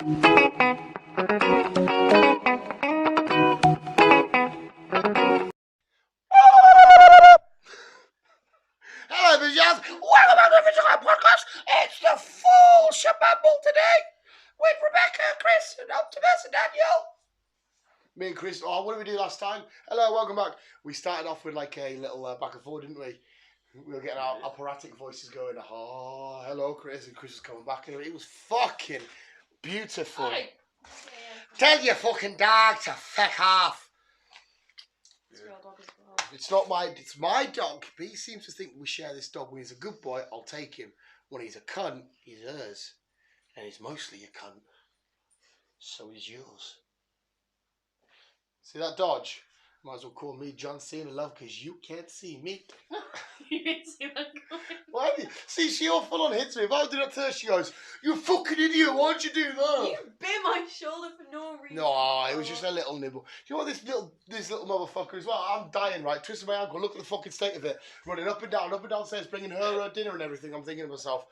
Hello, Vijaz. Welcome back to the Vijaz Podcast. It's the full shabamble today with Rebecca, Chris, and Optimus, and Daniel. Me and Chris. Oh, what did we do last time? Hello, welcome back. We started off with like a little back and forth, didn't we? We were getting our operatic voices going. Oh, hello, Chris, and Chris was coming back, and it was fucking beautiful. Hi. Tell your fucking dog to feck off. It's your dog as well. It's my dog, but he seems to think we share this dog. When he's a good boy, I'll take him. When he's a cunt, he's hers. And he's mostly a cunt. So is yours. See that dodge? Might as well call me John Cena, love, because you can't see me. You didn't see that coming. Why? See, she all full on hits me. If I do that to her, she goes, "You fucking idiot, why'd you do that?" You bit my shoulder for no reason. No, it was just a little nibble. You know what, this little motherfucker as well. I'm dying, right? Twisting my ankle. Look at the fucking state of it. Running up and down stairs, bringing her dinner and everything. I'm thinking to myself,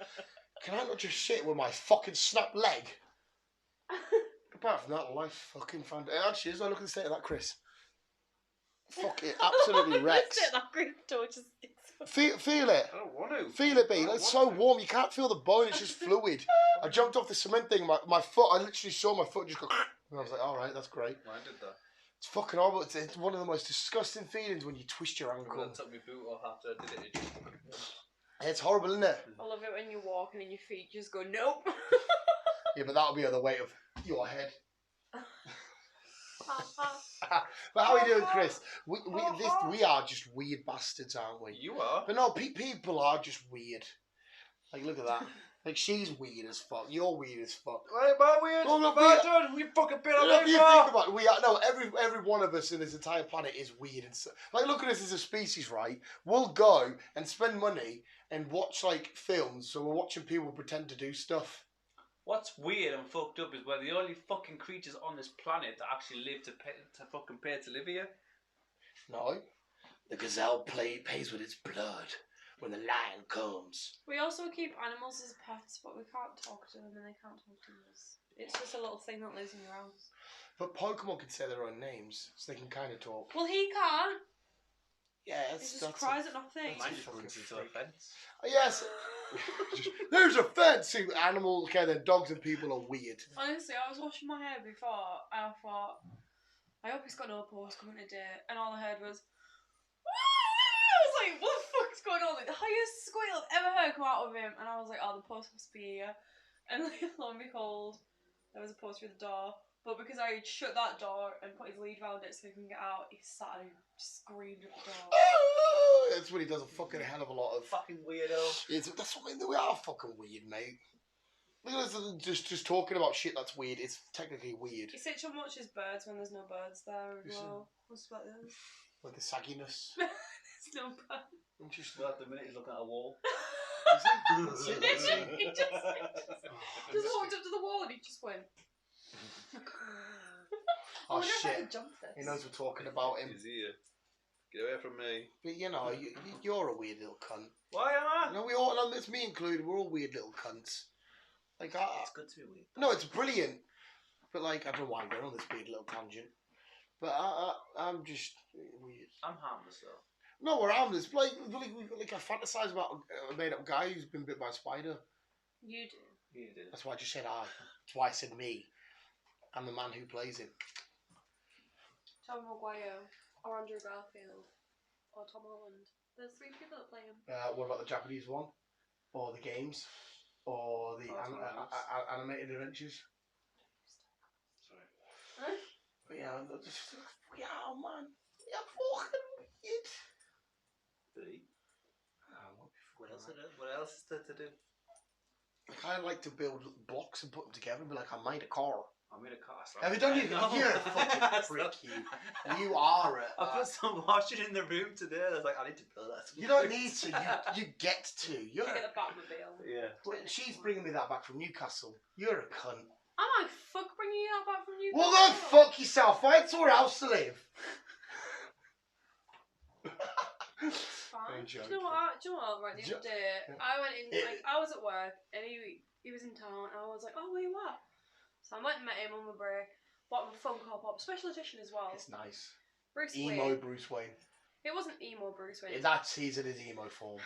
can I not just shit with my fucking snapped leg? Apart from that, life fucking found. Actually, as I look at the state of that, Chris. Fuck it, absolutely wrecks. Feel it. I don't want to. Feel it, B. It's so warm. You can't feel the bone. It's just fluid. I jumped off the cement thing. My foot. I literally saw my foot just go. And I was like, all right, that's great. I did that. It's fucking horrible. It's one of the most disgusting feelings when you twist your ankle. I took my boot off after I did it. It's horrible, isn't it? I love it when you walk and then your feet just go nope. Yeah, but that'll be on the weight of your head. But how are you doing, Chris? We are just weird bastards, aren't we? You are. But no, people are just weird. Like, look at that. Like, she's weird as fuck. You're weird as fuck. Why am I weird? No, no, Done. We fucking been on you think about it, we are, no, every one of us in this entire planet is weird. And so, like, look at us as a species, right? We'll go and spend money and watch, like, films, so we're watching people pretend to do stuff. What's weird and fucked up is we're the only fucking creatures on this planet that actually live to fucking pay to live here. No. The gazelle pays with its blood when the lion comes. We also keep animals as pets, but we can't talk to them and they can't talk to us. It's just a little thing that lives in your house. But Pokemon can say their own names, so they can kind of talk. Well, he can't. Yeah, He just cries at nothing. Mine just runs into a fence. Yes. There's a fence. See, animals, okay, then dogs and people are weird. Honestly, I was washing my hair before and I thought, I hope he's got no post coming today. And all I heard was, I was like, what the fuck is going on? Like, the highest squeal I've ever heard come out of him. And I was like, oh, the post must be here. And like, lo and behold, there was a post through the door. But because I had shut that door and put his lead around it so he can get out, he sat and screamed at the door. That's when he does a fucking hell of a lot of. Fucking weirdo. That's what we are fucking weird, mate. Look at us just talking about shit that's weird. It's technically weird. He sits and watches birds when there's no birds there as well. What's about this? With the sagginess. There's no birds. Interesting. Well, at the minute he's looking at a wall. He just walked up to the wall and he just went. Oh I shit! jump this. He knows we're talking about him. He's here. Get away from me. But you know, you're a weird little cunt. Why am I? No, we all. No, it's me included. We're all weird little cunts. Like, It's good to be weird. no, it's brilliant. But like, I don't know why I'm going on this weird little tangent. But I'm just weird. I'm harmless though. No, we're harmless. Like I fantasize about a made-up guy who's been bit by a spider. You do. You do. That's why I just said I. That's why I said me. I'm the man who plays him. Tom Maguire, or Andrew Garfield, or Tom Holland. There's 3 people that play him. What about the Japanese one? Or the games? Or the animated adventures? Sorry. Huh? But yeah, man. Yeah, fucking weird. What else is there to do? Like, I like to build blocks and put them together and be like, I made a car. I made a car. Have you done anything? You're a fucking prick, you are it. I put some washing in the room today. I was like, I need to build that. You don't need to. You get to. You're. You get the Batmobile. Yeah. Well, she's bringing me that back from Newcastle. You're a cunt. Am I fuck bringing you that back from you? Well, then fuck yourself. Find somewhere else to live. Fine. Do you know what? Right, the other day, I went in, like, I was at work, and he was in town, and I was like, oh, where you at? So I'm went and met him on my break. Bought him a Funko Pop, special edition as well. It's nice. Bruce Emo Wayne. Bruce Wayne. It wasn't emo Bruce Wayne. He's in his emo form.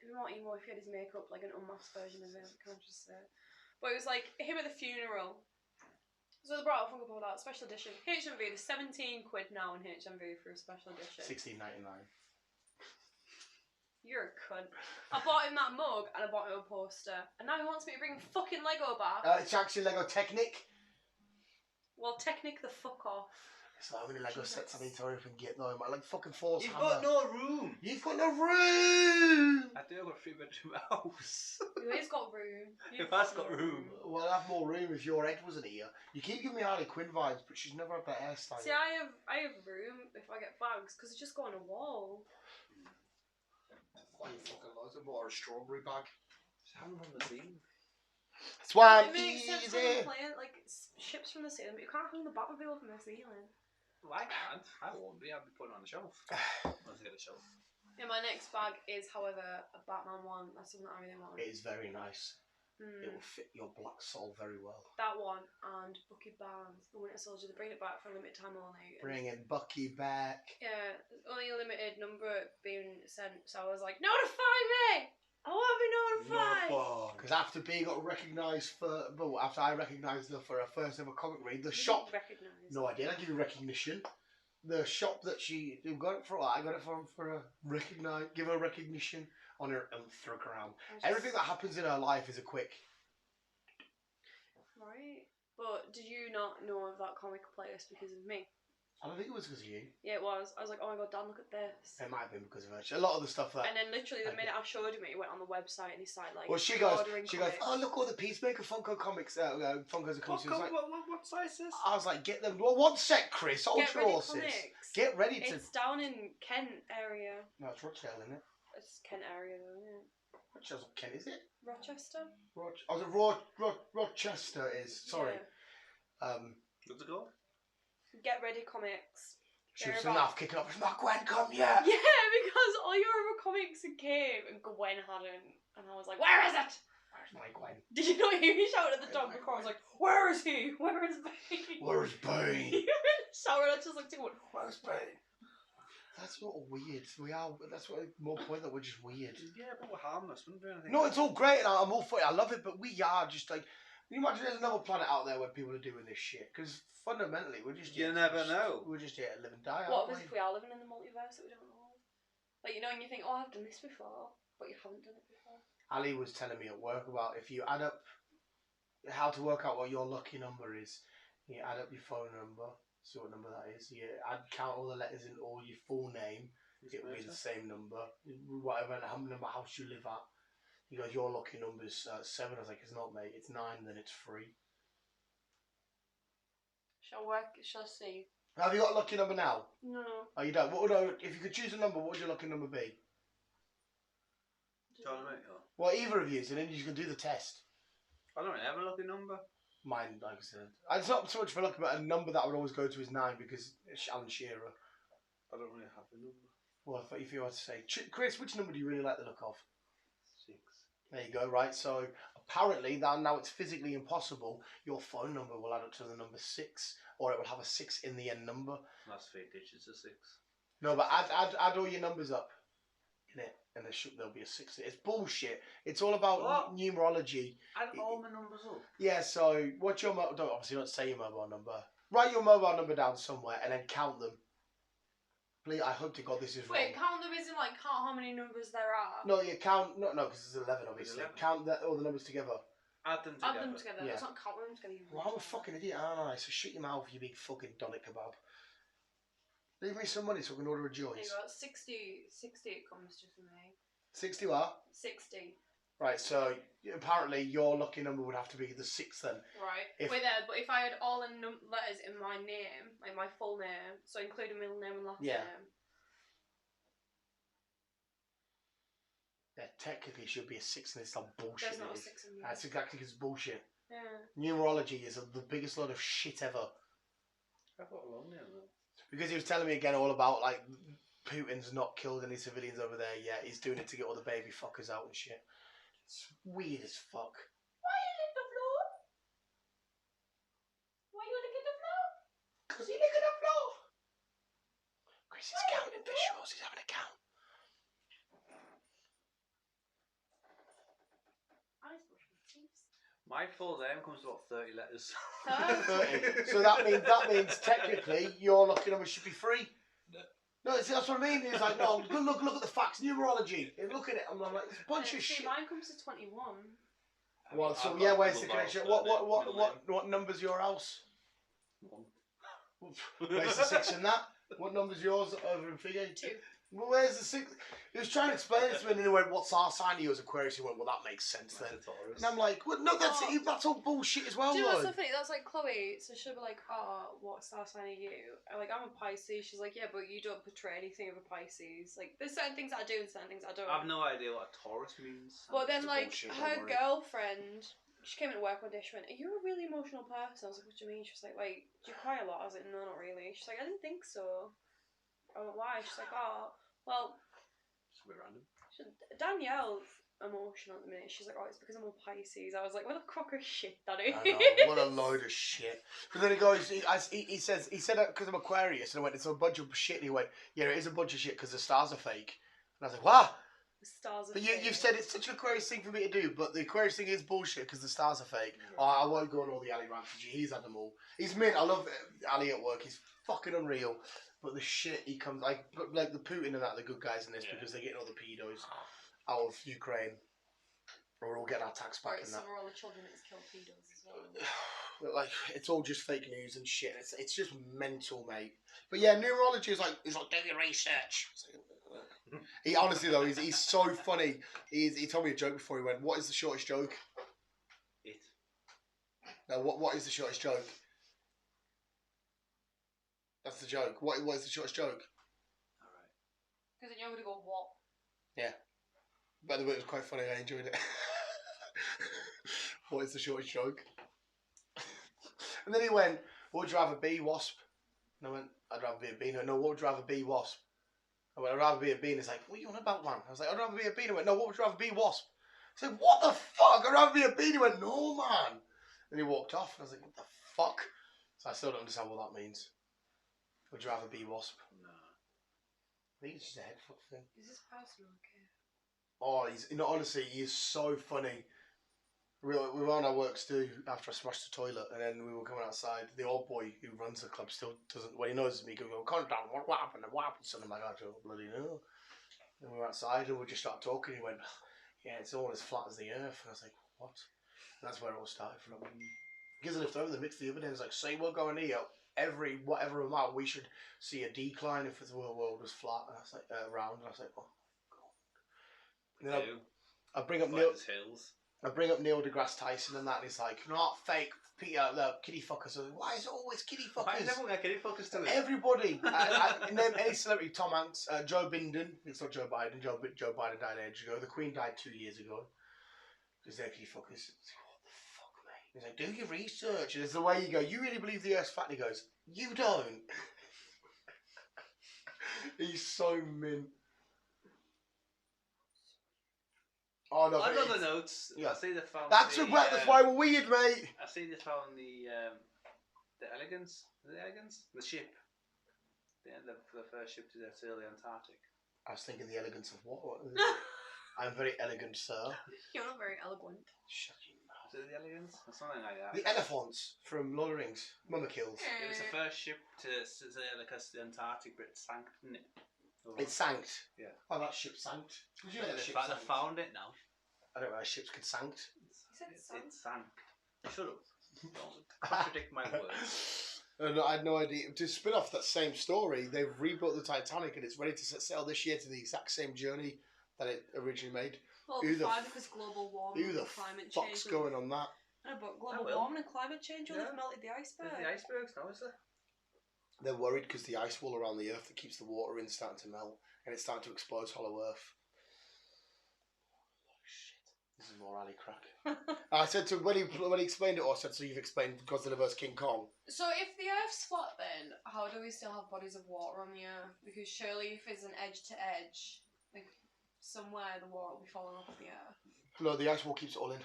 It'd be more emo if he had his makeup like an unmasked version of him, can I just say. But it was like him at the funeral. So they brought out Funko Pop that special edition. HMV, there's 17 quid now in HMV for a special edition. $16.99. You're a cunt. I bought him that mug and I bought him a poster. And now he wants me to bring him fucking Lego back. It's actually Lego Technic. Well, Technic the fuck off. It's like how many Lego sets I need to hurry up and get though. I like fucking Force You've Hammer. got no room. You've got no room! I do have a 3-bedroom house. He's got room. If I've got room. Well, I'd have more room if your head wasn't here. You keep giving me Harley Quinn vibes, but she's never had that hairstyle. See, I have room if I get bags because they just go on a wall. Why you fucking loads of more a strawberry bag? Just hang them on the beam. That's why It I'm makes sense easy. when you're playing like ships from the ceiling, but you can't hang the Batmobile from the ceiling. Well, I can't. I won't be. I'll be putting it on the shelf. Once I get a shelf. Yeah, my next bag is, however, a Batman one. That's something that I really want. It is very nice. It Mm, will fit your black soul very well. that one and Bucky Barnes, the Winter Soldier. They bring it back for a limited time only. And Bringing Bucky back. yeah, there's only a limited number being sent, so I was like, notify me! I want to be notified! Because after being recognised for, well, after I recognised her for her first ever comic read, the shop. Recognise. No, I did. I give you recognition. The shop that she got it for, I got it for a give her recognition on her Instagram. Everything that happens in her life is a quick. Right. But did you not know of that comic place because of me? I don't think it was because of you. Yeah, it was. I was like, oh my god, Dan, look at this. It might have been because of her. A lot of the stuff that. And then literally the I minute I showed him it, he went on the website and he started like. Well, she goes, ordering oh comics. look, all the Peacemaker Funko comics, Funkos are coming. She was like, What size is this? I was like, get them. Well, one sec, Chris. Hold Get your Ready horses. Comics. Get ready to. It's down in Kent area. No, it's Rochdale, isn't it? It's Kent area though, isn't it? Rochdale's Kent, is it? Rochester? Rochester is. Sorry. Yeah. What's it called? Get Ready Comics. She was They're about- enough kicking up. It's not Gwen come yet. Yeah, because all your other comics came and Gwen hadn't. And I was like, where is it? Where's my Gwen? Did you not hear me shout at the dog before? I was like, where is he? Where is Bane? Where's Bane? You were in the shower and I just looked at him. Where's Bane? That's not weird. We are. That's what more point that we're just weird. Yeah, but we're harmless. Wouldn't do anything. No, it's all great and I'm all for it. I love it, but we are just like. Can you imagine there's another planet out there where people are doing this shit? Because fundamentally, we're just. You never know. We're just here to live and die. What aren't if we are living in the multiverse that we don't know? Like, you know, and you think, oh, I've done this before, but you haven't done it before. Ali was telling me at work about if you add up how to work out what your lucky number is. You add up your phone number, see what number that is. You count all the letters in all your full name. It will be the same number, whatever number house you live at. He goes, your lucky number's 7. I was like, it's not, mate. It's 9, then it's 3. Shall I see? Have you got a lucky number now? No. Oh, you don't? What would if you could choose a number, what would your lucky number be? Tell me, Well, either of you, and then you can do the test. I don't have a lucky number. Mine, like I said. It's not so much for lucky, but a number that I would always go to is 9 because it's Alan Shearer. I don't really have a number. Well, if you were to say, Chris, which number do you really like the look of? 6. There you go, right? So apparently, now it's physically impossible. Your phone number will add up to the number 6, or it will have a 6 in the end number. That's 3 digits of 6. No, but add all your numbers up in it, and there'll be a 6. It's bullshit. It's all about What? numerology. Add all my numbers up. Yeah. So what's your obviously don't say your mobile number. Write your mobile number down somewhere and then count them. Please, I hope to God this is Wait, wrong. count them isn't like count how many numbers there are. No, you count. No, because it's 11, obviously. 11. Count all the numbers together. Add them together. Add them together. Yeah. Let's not count them together. Well, I'm a fucking idiot, aren't I? So shut your mouth, you big fucking doner kebab. Leave me some money so I can order a There you Joyce. go. 60 it comes to for me. 60 what? 60. Right, so apparently your lucky number would have to be the 6 then. Right. If- Wait there, but if I had all the letters in my name, like my full name, so including middle name and last Yeah. name. Yeah, technically it should be a 6 and it's not bullshit. There's not a it is. 6 in there. That's exactly because it's bullshit. Yeah. Numerology is the biggest load of shit ever. I've got a long name though. Because he was telling me again all about like Putin's not killed any civilians over there yet. He's doing it to get all the baby fuckers out and shit. It's weird as fuck. Why are you on the floor? My full name comes to about 30 letters. 30. So that means technically your lucky number should be 3. No, see, that's what I mean. He's like, no, look at the facts, numerology. And look at it. I'm like, it's a bunch of shit. Mine comes to 21. Well, so yeah, where's the connection? What number's your house? 1. Where's the 6 in that? What number's yours over in Figure? 2. Well, where's the 6? He was trying to explain it to me, and he went, "What's our sign?" He was Aquarius. He went, "Well, that makes sense then." And I'm like, "Well, no, that's all bullshit as well." Do you know though. what's so funny? That's like Chloe. So she'll be like, "Oh, what star sign are you?" Like, I'm a Pisces. She's like, "Yeah, but you don't portray anything of a Pisces. Like, there's certain things I do and certain things I don't." I have no idea what a Taurus means. But then, like, bullshit, her don't worry. girlfriend, she came into work one day. She went, "Are you a really emotional person?" I was like, "What do you mean?" She was like, "Do you cry a lot?" I was like, "No, not really." She's like, "I didn't think so." I went, "Why?" She's like, "Oh, well." It's a bit random. Danielle's emotional at the minute. She's like, "Oh, it's because I'm a Pisces." I was like, "What a crock of shit that is." I know, what a load of shit. But then he goes, he said that because I'm Aquarius, and I went, "It's a bunch of shit." And he went, "Yeah, it is a bunch of shit because the stars are fake." And I was like, "What?" The stars are But fake. you've said it's such an Aquarius thing for me to do, but the Aquarius thing is bullshit because the stars are fake. Oh, I won't go on all the Ali rants. He's had them all. He's mint. I love Ali at work. He's fucking unreal. But the shit he comes like the Putin and that, the good guys in this because they're getting all the pedos out of Ukraine. Or we're all getting our tax back in that. Some are all the children that's killed pedos as well. But like it's all just fake news and shit. It's just mental, mate. But yeah, numerology is like do your research. He honestly though, he's so funny. He told me a joke before he went, "What is the shortest joke?" It. No, what is the shortest joke? That's the joke. What is the shortest joke? Alright. Because then you're going to go, "What?" Yeah. By the way, it was quite funny. I enjoyed it. What is the shortest joke? And then he went, "What would you rather be, wasp?" And I went, "I'd rather be a bee." No, what would you rather be, wasp? I went, "I'd rather be a bee." And he's like, "What are you on about, man?" I was like, "I'd rather be a bee." And he went, "No, what would you rather be, wasp?" I was like, "What the fuck? I'd rather be a bee." And he went, "No, man." And he walked off. And I was like, "What the fuck?" So I still don't understand what that means. Would you rather be wasp? No. I think it's just a head fuck thing. Is this person okay? Oh, honestly, he is so funny. We were on our works too after I smashed the toilet, and then we were coming outside. The old boy who runs the club still doesn't. When he knows me, he goes, "Calm down. What happened? What happened?" So I'm like, "I don't bloody know." And we were outside, and we just started talking. He went, "Yeah, it's all as flat as the earth." And I was like, "What?" And that's where it all started from. Because I lived over the mix the other day. It was like, "Say we're going here. Every whatever amount, we should see a decline if the world was flat." And I was like, round. And I was like, "Oh god." And then I bring up Hills. I bring up Neil deGrasse Tyson and that, and he's like, "Not fake, Peter, the kitty fuckers." I was like, "Why is it always kitty fuckers?" Why is everyone got kitty fuckers to it? Everybody. I name any celebrity. Tom Hanks, Joe Biden. It's not Joe Biden. Joe Biden died ages ago. The Queen died 2 years ago. Because they're kitty fuckers. What the fuck, mate? He's like, "Do your research." And it's the way you go, "You really believe the Earth's flat?" And he goes, "You don't." He's so mint. Oh no! On other notes, yeah. I see they found That's why we're weird, mate. I see they found the Elegance. The Elegance? The ship. The first ship to sail the Antarctic. I was thinking the elegance of what? I'm very elegant, sir. You're not very eloquent. Shut your mouth. Is it the Elegance? Or something like that. The elephants from Lord of the Rings. Mama kills. It was the first ship to sail across the Antarctic, but it sank, didn't it? It sank. Yeah. Oh, that ship sank. Did you know that ship They sank? found it now. I don't know how ships could sank. It sank. Shut up. Don't contradict my words. And I had no idea. To spin off that same story, they've rebuilt the Titanic and it's ready to set sail this year to the exact same journey that it originally made. Well, Who the because global warming Who and the climate fuck's change. going on that? No, but global warming and climate change will have melted the iceberg. There's the icebergs now, is there? They're worried because the ice wall around the Earth that keeps the water in starting to melt and it's starting to expose hollow Earth. This is more alley crack. I said to him, when he explained it, I said, "So you've explained Godzilla vs King Kong." So if the Earth's flat, then how do we still have bodies of water on the Earth? Because surely if it's an edge to edge, like somewhere the water will be falling off the Earth. No, the ice wall keeps it all in.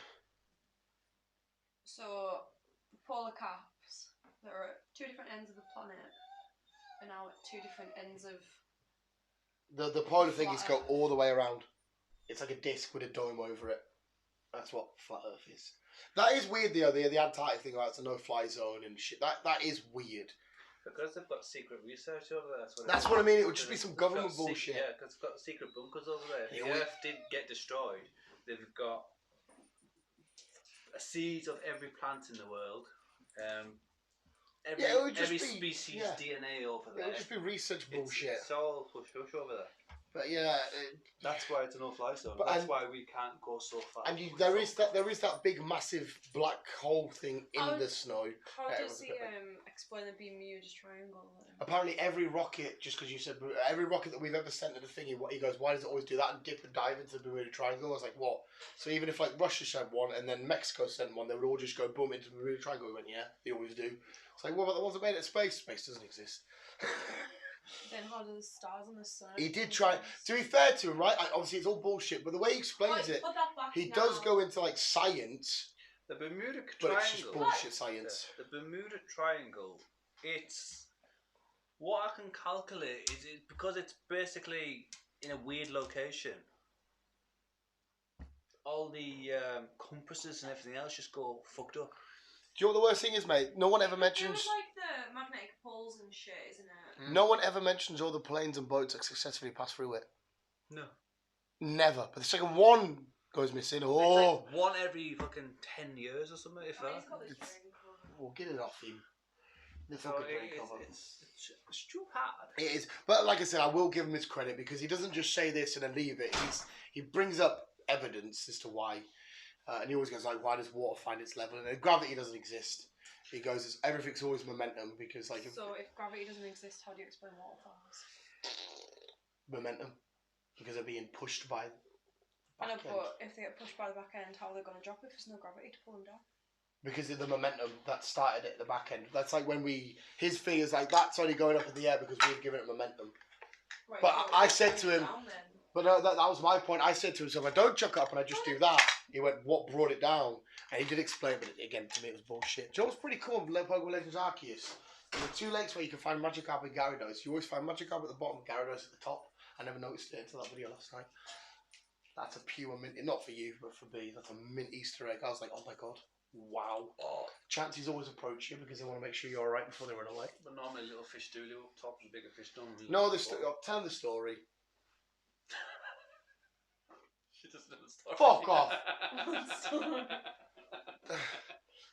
So the polar caps that are at two different ends of the planet are now at two different ends of. The polar thing is go all the way around. It's like a disc with a dome over it. That's what flat Earth is. That is weird, though. The Antarctic thing, about it's a no-fly zone and shit. That is weird. Because they've got secret research over there. That's what I mean. It would just be some They've got government bullshit. Yeah, because they've got secret bunkers over there. If Yeah, the Earth did get destroyed, they've got a seed of every plant in the world. Every species DNA over there. It would just be research bullshit. It's all push over there. But yeah, that's why it's a no-fly zone. But that's why we can't go so far. And there is that big massive black hole thing in the snow. How does he explain the Bermuda Triangle? Apparently, every rocket, just because you said every rocket that we've ever sent to the thingy, he goes, why does it always do that and dip and dive into the Bermuda Triangle? I was like, what? So even if like Russia sent one and then Mexico sent one, they would all just go boom into the Bermuda Triangle. We went, yeah, they always do. It's like, what about the ones that made it space? Space doesn't exist. Then how do the stars and the sun? He did try. To be fair to him, right? Obviously, it's all bullshit. But the way he explains it, he does go into like science. The Bermuda Triangle. But it's just bullshit science. The Bermuda Triangle. It's what I can calculate is it because it's basically in a weird location. All the compasses and everything else just go fucked up. Do you know what the worst thing is, mate? No one ever mentions. It's like the magnetic poles and shit, isn't it? No one ever mentions all the planes and boats that successfully pass through it. No. Never. But the second one goes missing. Oh. It's like one every fucking 10 years or something, if that. We'll get it off him. The fucking brain cover. It's too hard. It is. But like I said, I will give him his credit because he doesn't just say this and then leave it. He brings up evidence as to why. And he always goes like, why does water find its level? And gravity doesn't exist. He goes, everything's always momentum because like... So if gravity doesn't exist, how do you explain waterfalls? Momentum. Because they're being pushed by the back end. But if they get pushed by the back end, how are they going to drop if there's no gravity to pull them down? Because of the momentum that started at the back end. That's like when his thing is like, that's only going up in the air because we've given it momentum. Right, but I said to him... But no, that was my point. I said to him, so if I don't chuck up and I just do that, he went, what brought it down? And he did explain, but again, to me it was bullshit. Do you know what's pretty cool? Pokemon Legends Arceus. There are 2 lakes where you can find Magikarp and Gyarados. You always find Magikarp at the bottom, Gyarados at the top. I never noticed it until that video last night. That's a pure mint, not for you, but for me. That's a mint Easter egg. I was like, oh my god, wow. Oh. Chances always approach you because they want to make sure you're alright before they run away. But normally little fish do live up top and bigger fish don't. No, tell them the story. She doesn't know the story. Fuck off.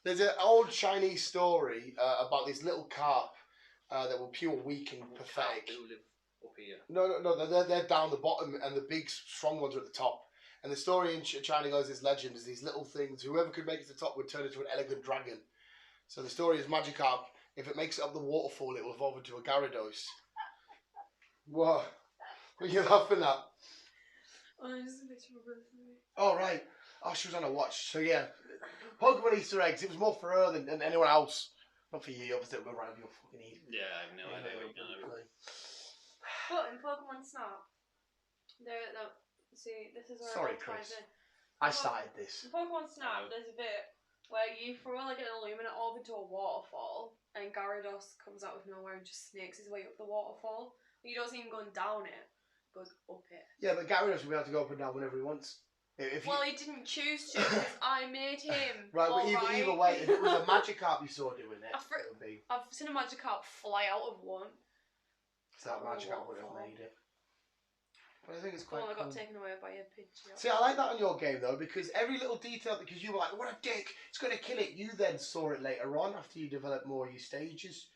There's an old Chinese story about this little carp that were pure weak and pathetic. Who live up here? No, they're down the bottom and the big strong ones are at the top. And the story in China goes, this legend is these little things, whoever could make it to the top would turn into an elegant dragon. So the story is Magikarp, if it makes it up the waterfall, it will evolve into a Gyarados. What? What are you laughing at? Oh, just a picture of her. Oh, right. Oh, she was on a watch. So, yeah. Pokemon Easter eggs. It was more for her than anyone else. Not for you. Obviously, it'll go right up your fucking ear. Yeah, I have no idea what you're going to do. But in Pokemon Snap, see, this is where Sorry, Chris. I started this. In Pokemon Snap, there's a bit where you throw like an Illuminate orb into a waterfall, and Gyarados comes out of nowhere and just snakes his way up the waterfall. You don't see him going down it. Goes up it. Yeah, but Gyarados will be able to go up and down whenever he wants. Well, he didn't choose to because I made him. Right, but either way, if it was a Magikarp you saw doing it, it would be. I've seen a Magikarp fly out of one. So that Magikarp would have made it. But I think it's quite cool. I got taken away by a Pidgeot. See, I like that on your game though, because every little detail, because you were like, what a dick, it's going to kill it. You then saw it later on after you developed more of your stages.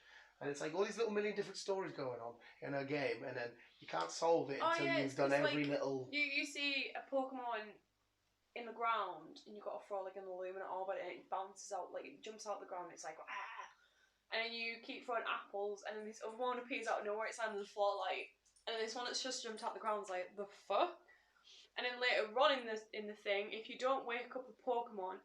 And it's like all these little million different stories going on in a game, and then you can't solve it until you've done every little... You see a Pokemon in the ground, and you've got to throw like an Illuminate orb, and it bounces out, like it jumps out the ground, and it's like, ah! And then you keep throwing apples, and then this other one appears out of nowhere, it's on the floor, like... And then this one that's just jumped out the ground is like, the fuck? And then later on in the thing, if you don't wake up the Pokemon,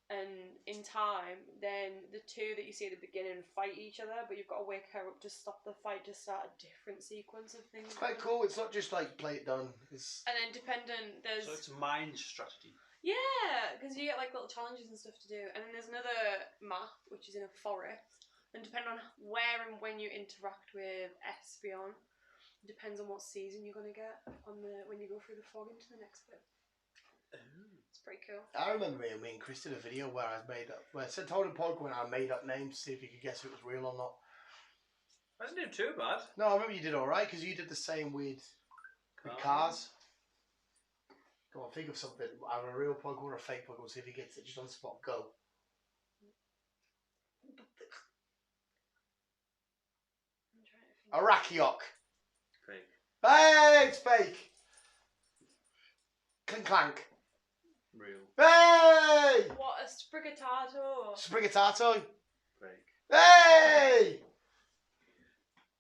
and in time, then the 2 that you see at the beginning fight each other, but you've got to wake her up to stop the fight to start a different sequence of things. It's quite cool. It's not just like play it done. And then there's... So it's mind strategy. Yeah, because you get like little challenges and stuff to do. And then there's another map, which is in a forest. And depending on where and when you interact with Espeon, it depends on what season you're going to get when you go through the fog into the next bit. Oh, it's pretty cool. I remember me and Chris did a video where I told him Pokemon I made up names to see if he could guess if it was real or not. I didn't do too bad. No, I remember you did alright because you did the same with cars. Go on, think of something. Either a real Pokemon or a fake Pokemon, see if he gets it just on the spot. Go. I'm trying to think. Arachiok. Fake. Hey, it's fake. Clink Clank. Real. Hey! What, a Sprigatato? Sprigatato. Fake. Hey!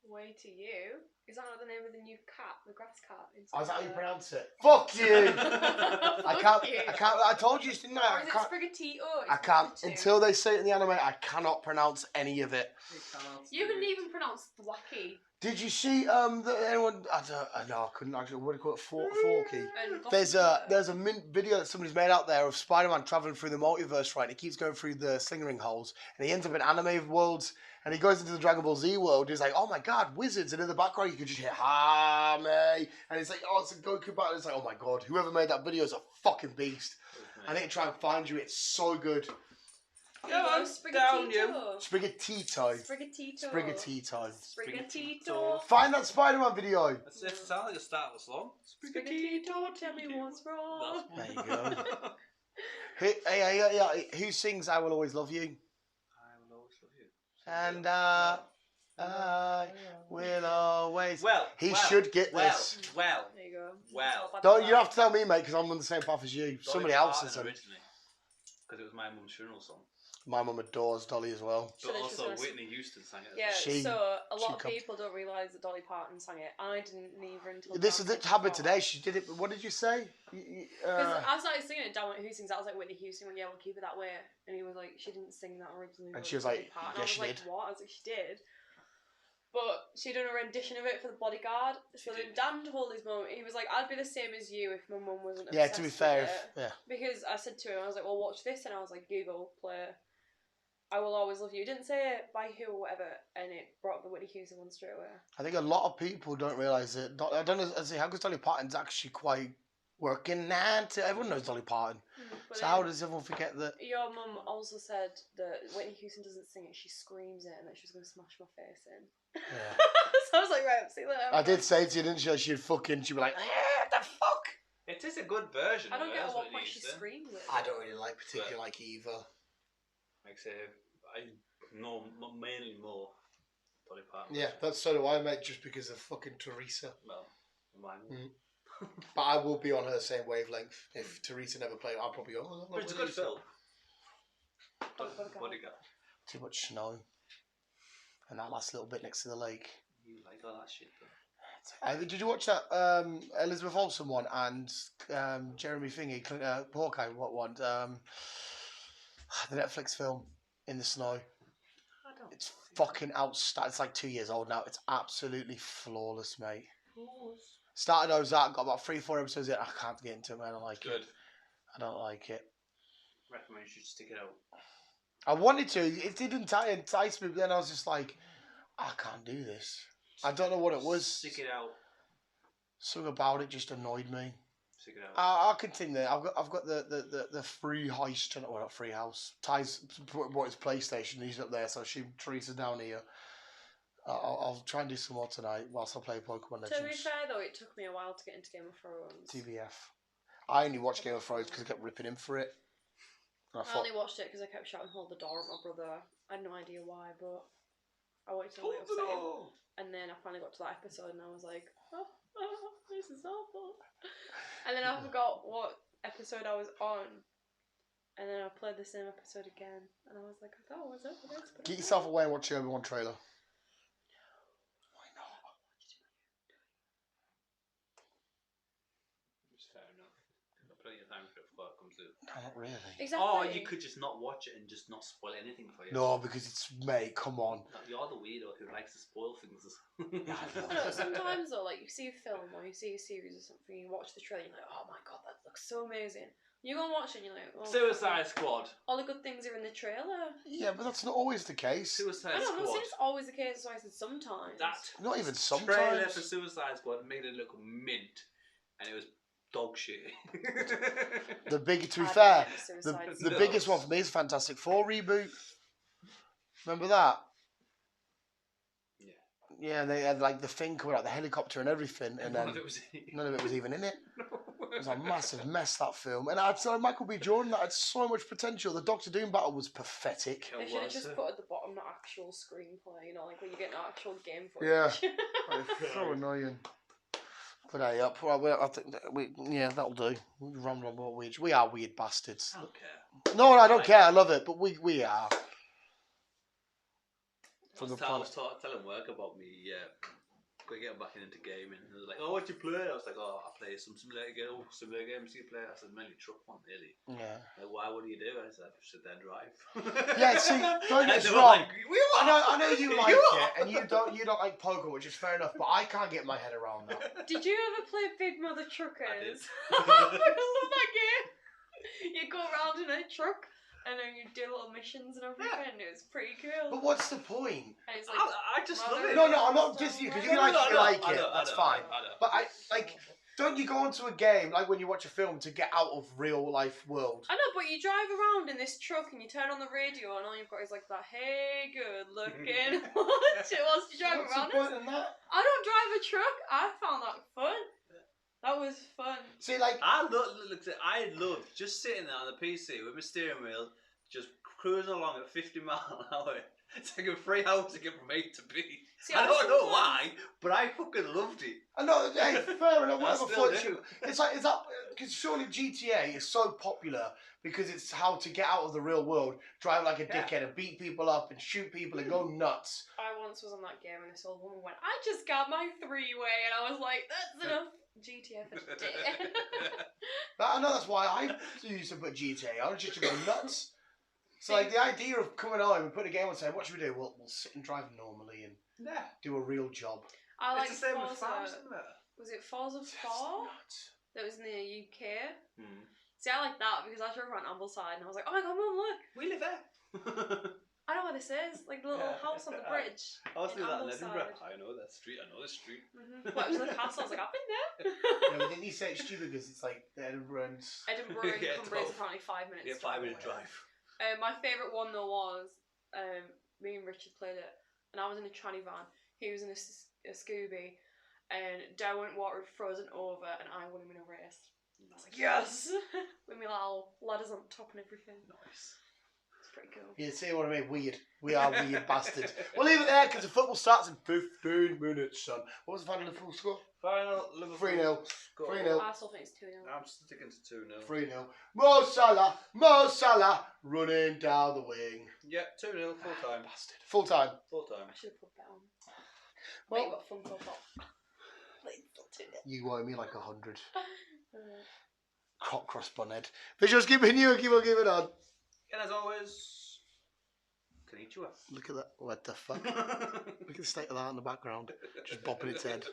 Way to you. Is that not the name of the new cat, the grass cat? Oh, is that how you pronounce it? Fuck you! I can't. You. I can't. I told you, didn't I? Or is it Sprigatito? I can't until they say it in the anime. I cannot pronounce any of it. You couldn't even pronounce Thwacky. Did you see anyone? I know I couldn't actually. What do you call it? Forky. There's a video that somebody's made out there of Spider-Man traveling through the multiverse, right? And he keeps going through the slingering holes, and he ends up in anime worlds, and he goes into the Dragon Ball Z world. He's like, oh my god, wizards! And in the background, you can just hear Hame, and it's like, oh, it's a Goku battle. It's like, oh my god, whoever made that video is a fucking beast. I need to try and find you. It's so good. Down you. Sprigatito. Sprigatito. Sprigatito. Sprigatito. Find that Spider-Man video. That's it. Sounds like a start of a song. Sprigatito, tell me what's wrong. There you go. Hey, who sings "I Will Always Love You"? I will always love you. And I will always. He Well, should get this. Well. There you go. Well. Don't you don't have to tell me, mate, because I'm on the same path as you. Somebody else is. Originally, because it was my mum's funeral song. My mum adores Dolly as well. So But then also she's gonna Whitney Houston sang it. Yeah, She- so a lot of come- people don't realise that Dolly Parton sang it. I didn't either until. This is it happened today. She did it. What did you say? Because I started singing it, Dan went, who sings that? I was like, Whitney Houston went, yeah, we'll keep it that way. And he was like, she didn't sing that originally. And it she was Dolly like, Parton. yeah, I was she like, did. what? I was like, she did. But she done a rendition of it for The Bodyguard. So then did. Dan told his mum, he was like, I'd be the same as you if my mum wasn't Yeah, obsessed to be with fair, it. yeah. Because I said to him, I was like, well, watch this. And I was like, Google, play I Will Always Love You. It didn't say it by who or whatever. And it brought up the Whitney Houston one straight away. I think a lot of people don't realise it. I don't know. How does Dolly Parton's actually quite working now? Everyone knows Dolly Parton. But So how does everyone forget that? your mum also said that Whitney Houston doesn't sing it, she screams it, and that she was going to smash my face in. Yeah. So I was like, right, see you later. I did say to you, didn't she? She'd be like, what the fuck? It is a good version. I don't of get it, at what that's point it she needs to. screams it. I don't really particularly like either. Like I say, I know mainly more Dolly Parton. Yeah, that's so do I, mate. Just because of fucking Teresa. Well, mine. But I will be on her same wavelength. If Teresa never played, I'll probably go. Oh, But it's a good film. Bodyguard. Bodyguard. Too much snow. And that last little bit next to the lake. You like all that shit though. Did you watch that Elizabeth Olsen one and Jeremy Thingy, Hawkeye, what one? The Netflix film, In the Snow. I don't It's fucking outstanding. It's like 2 years old now. It's absolutely flawless, mate. Started those out, got about 3-4 episodes in. I can't get into it, man. I don't like Good. it. I don't like it. Recommend you should stick it out. I wanted to. It didn't entice me, but then I was just like, I can't do this. I don't know what it was. Stick it out. Something about it just annoyed me. Stick it out. I'll continue. I've got the free heist. Well, not free house. Ty's brought his PlayStation. He's up there, so Teresa's down here. I'll try and do some more tonight whilst I play Pokemon Legends. To be fair though, it took me a while to get into Game of Thrones. TBF. I only watched Game of Thrones because I kept ripping him for it. And I only watched it because I kept shouting "Hold the door" at my brother. I had no idea why, but I wanted to like upset him. And then I finally got to that episode, and I was like, "Oh, this is awful." And then I forgot what episode I was on, and then I played the same episode again, and I was like, "I thought I was over this." But Get yourself away and watch the Obi-Wan trailer. Why not? It's fair enough. You've got plenty of time for it before it comes out. No, not really. Exactly. Or you could just not watch it and just not spoil anything for you. No, because it's mate. Come on. You're the weirdo who likes to spoil things. I know, sometimes though, like you see a film or you see a series or something, you watch the trailer, and you're like, "Oh my god, that looks so amazing." You go and watch it, and you're like, "Oh, Suicide Squad. all the good things are in the trailer." Yeah, but that's not always the case. Suicide I don't know. Squad. It's always the case. So I said sometimes. That Not even trailer sometimes. for Suicide Squad made it look mint, and it was dog shit. To be I don't fair, like the the Suicide the Squad. biggest one for me is Fantastic Four reboot. Remember that? Yeah. Yeah, they had like the thing coming out, the helicopter and everything, and None then of it was none of it was even in it. It was a No. massive mess, that film. And I'd say Michael B. Jordan, that had so much potential. The Doctor Doom battle was pathetic. They should have just put at the bottom the actual screenplay, you know, like when you get an actual game Yeah. footage. It's so annoying. But hey, up. Well, I think yeah, that'll do. We ramble on what we are weird bastards. I don't care. No, I don't care. I love it, but we are. I was telling work about me getting back into gaming. And they were like, "Oh, what do you play?" I was like, "Oh, I play some simulator games. You play?" I said, "Mainly truck one, really." Yeah. Like, why? What do you do? I said, "I just sit there and drive." Yeah, see, don't get And they us were wrong. like, I know you like You it, are. and you don't like poker, which is fair enough. But I can't get my head around that. Did you ever play Big Mother Truckers? I did. I love that game. You go around in a truck and then you do little missions and everything. It was pretty cool. But what's the point? And it's like, I just love it. No, I'm not dissing you because you like it. You like it. That's fine. I know. But I like. Don't you go onto a game like when you watch a film to get out of real life world? I know, but you drive around in this truck and you turn on the radio and all you've got is like that, hey, good looking. What? It was to drive What's around. the point in that? I don't drive a truck. I found that fun. That was fun. See, like, I love just sitting there on the PC with my steering wheel, just cruising along at 50 miles an hour. It's taking 3 hours to get from A to B. See, I don't know sometimes- why, but I fucking loved it. I know, hey, fair enough, I whatever still floats do. you. It's like, is that, because surely GTA is so popular because it's how to get out of the real world, drive like a Yeah. dickhead and beat people up and shoot people and go nuts. I once was on that game and this old woman went, I just got my 3-way, and I was like, that's enough GTA for today. I know that's why I used to put GTA on, just to go nuts. So like the idea of coming home and putting a game on and saying, what should we do? We'll sit and drive normally and Yeah. do a real job. I like It's the same with Forza. farms, isn't it? Was it Forza 4? Nuts. That was in the UK. Hmm. See, I like that because I drove around Ambleside and I was like, oh my god, Mum, look. We live there. I know where this is. Like the little Yeah. house on the bridge. I was in doing that in Ambleside. Edinburgh. I know that street. I know this street. What, it was the castle? I was like, I've been there. Yeah, but then you say it's stupid because it's like Edinburgh and... Edinburgh and Yeah, Cumbria is 12. apparently 5 minutes. Yeah, 5 minute drive. My favourite one though was me and Richard played it, and I was in a tranny van. He was in a Scooby, and Dad went water had frozen over, and I won him in a race. I was like, yes, with my little ladders on top and everything. Nice. It's pretty cool. You see what I mean? Weird. We are weird bastards. We'll leave it there because the football starts in 15 minutes, son. What was the final full score? Final Liverpool 3-0. score. 3-0. I still think it's 2-0. I'm sticking to 2-0. 3-0. Mo Salah running down the wing. Yeah, 2-0 full time. Bastard. Full time. Full time. I should have put that on. Well- Wait, what Funko Pop? Like, still 2-0. You owe me like 100. Crop cross bonhead. Visuals keeping you and keep on giving on. And as always, konnichiwa. Look at that. What the fuck? Look at the state of that in the background. Just bopping its head.